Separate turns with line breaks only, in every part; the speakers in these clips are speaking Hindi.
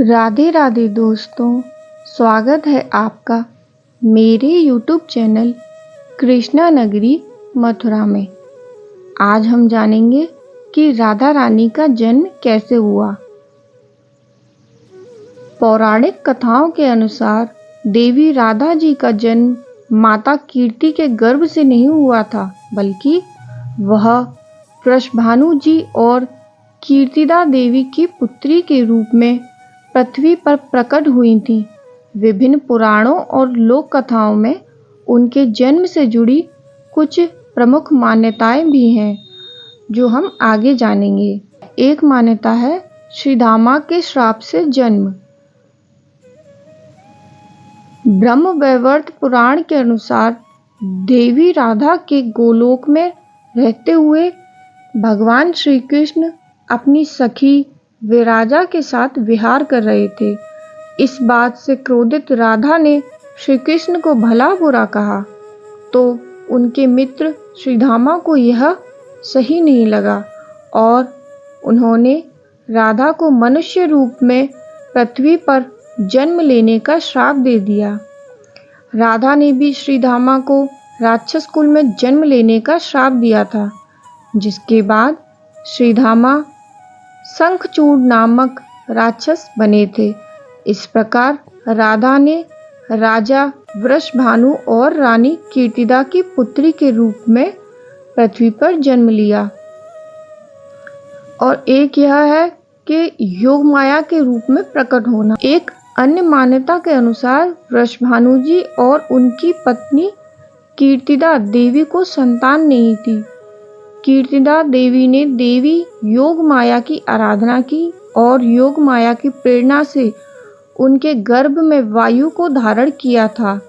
राधे राधे दोस्तों, स्वागत है आपका मेरे YouTube चैनल कृष्णा नगरी मथुरा में। आज हम जानेंगे कि राधा रानी का जन्म कैसे हुआ। पौराणिक कथाओं के अनुसार देवी राधा जी का जन्म माता कीर्ति के गर्भ से नहीं हुआ था, बल्कि वह वृषभानु जी और कीर्तिदा देवी की पुत्री के रूप में पृथ्वी पर प्रकट हुई थीं। विभिन्न पुराणों और लोक कथाओं में उनके जन्म से जुड़ी कुछ प्रमुख मान्यताएं भी हैं, जो हम आगे जानेंगे। एक मान्यता है श्रीधामा के श्राप से जन्म। ब्रह्मवैवर्त पुराण के अनुसार देवी राधा के गोलोक में रहते हुए भगवान श्री कृष्ण अपनी सखी विराजा के साथ विहार कर रहे थे। इस बात से क्रोधित राधा ने श्री कृष्ण को भला बुरा कहा, तो उनके मित्र श्रीधामा को यह सही नहीं लगा और उन्होंने राधा को मनुष्य रूप में पृथ्वी पर जन्म लेने का श्राप दे दिया। राधा ने भी श्रीधामा को राक्षस कुल में जन्म लेने का श्राप दिया था, जिसके बाद श्रीधामा शंखचूड़ नामक राक्षस बने थे। इस प्रकार राधा ने राजा वृषभानु और रानी कीर्तिदा की पुत्री के रूप में पृथ्वी पर जन्म लिया। और एक यह है कि योग माया के रूप में प्रकट होना। एक अन्य मान्यता के अनुसार वृषभानु जी और उनकी पत्नी कीर्तिदा देवी को संतान नहीं थी। कीर्तिदा देवी ने देवी योग माया की आराधना की और योग माया की प्रेरणा से उनके गर्भ में वायु को धारण किया था।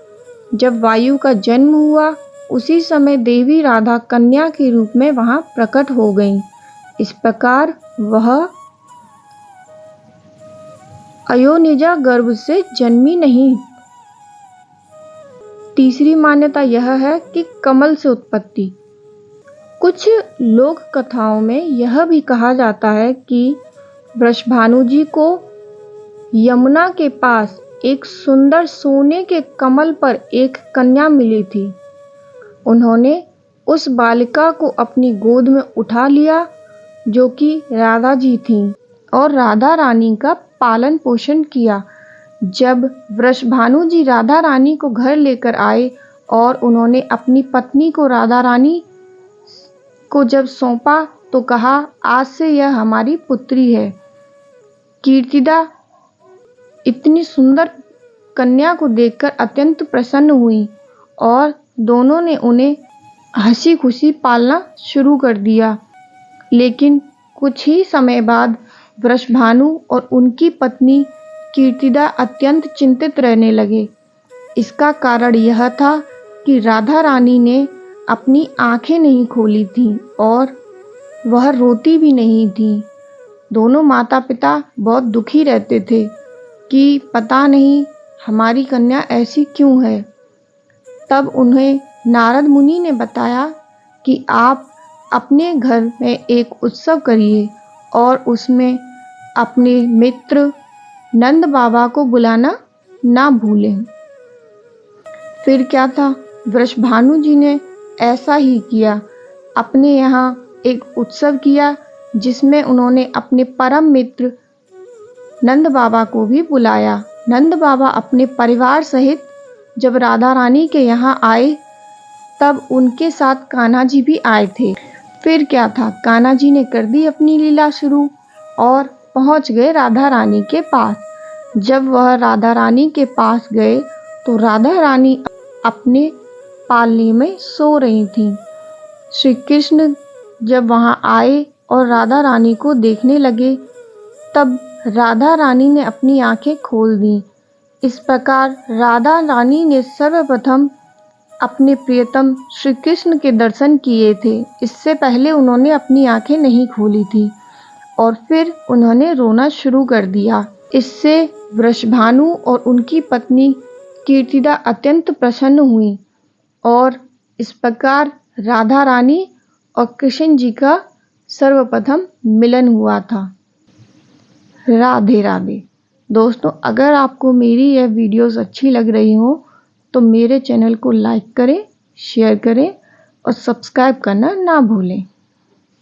जब वायु का जन्म हुआ, उसी समय देवी राधा कन्या के रूप में वहां प्रकट हो गईं। इस प्रकार वह अयोनिजा गर्भ से जन्मी नहीं। तीसरी मान्यता यह है कि कमल से उत्पत्ति। कुछ लोक कथाओं में यह भी कहा जाता है कि वृषभानु जी को यमुना के पास एक सुंदर सोने के कमल पर एक कन्या मिली थी। उन्होंने उस बालिका को अपनी गोद में उठा लिया, जो कि राधा जी थीं, और राधा रानी का पालन पोषण किया। जब वृषभानु जी राधा रानी को घर लेकर आए और उन्होंने अपनी पत्नी को राधा रानी को जब सौंपा, तो कहा, आज से यह हमारी पुत्री है। कीर्तिदा इतनी सुंदर कन्या को देखकर अत्यंत प्रसन्न हुई और दोनों ने उन्हें हंसी खुशी पालना शुरू कर दिया। लेकिन कुछ ही समय बाद वृषभानु और उनकी पत्नी कीर्तिदा अत्यंत चिंतित रहने लगे। इसका कारण यह था कि राधा रानी ने अपनी आंखें नहीं खोली थीं और वह रोती भी नहीं थीं। दोनों माता पिता बहुत दुखी रहते थे कि पता नहीं हमारी कन्या ऐसी क्यों है। तब उन्हें नारद मुनि ने बताया कि आप अपने घर में एक उत्सव करिए और उसमें अपने मित्र नंद बाबा को बुलाना ना भूलें। फिर क्या था, वृषभानु जी ने ऐसा ही किया। अपने यहाँ एक उत्सव किया, जिसमें उन्होंने अपने परम मित्र नंद बाबा को भी बुलाया। नंद बाबा अपने परिवार सहित जब राधा रानी के यहाँ आए, तब उनके साथ कान्हा जी भी आए थे। फिर क्या था, कान्हा जी ने कर दी अपनी लीला शुरू और पहुँच गए राधा रानी के पास। जब वह राधा रानी के पास गए, तो राधा रानी अपने पालने में सो रही थीं। श्री कृष्ण जब वहां आए और राधा रानी को देखने लगे, तब राधा रानी ने अपनी आंखें खोल दी। इस प्रकार राधा रानी ने सर्वप्रथम अपने प्रियतम श्री कृष्ण के दर्शन किए थे। इससे पहले उन्होंने अपनी आंखें नहीं खोली थी और फिर उन्होंने रोना शुरू कर दिया। इससे वृषभानु और उनकी पत्नी कीर्तिदा अत्यंत प्रसन्न हुई और इस प्रकार राधा रानी और कृष्ण जी का सर्वप्रथम मिलन हुआ था। राधे राधे। दोस्तों, अगर आपको मेरी यह वीडियोस अच्छी लग रही हो तो मेरे चैनल को लाइक करें, शेयर करें और सब्सक्राइब करना ना भूलें।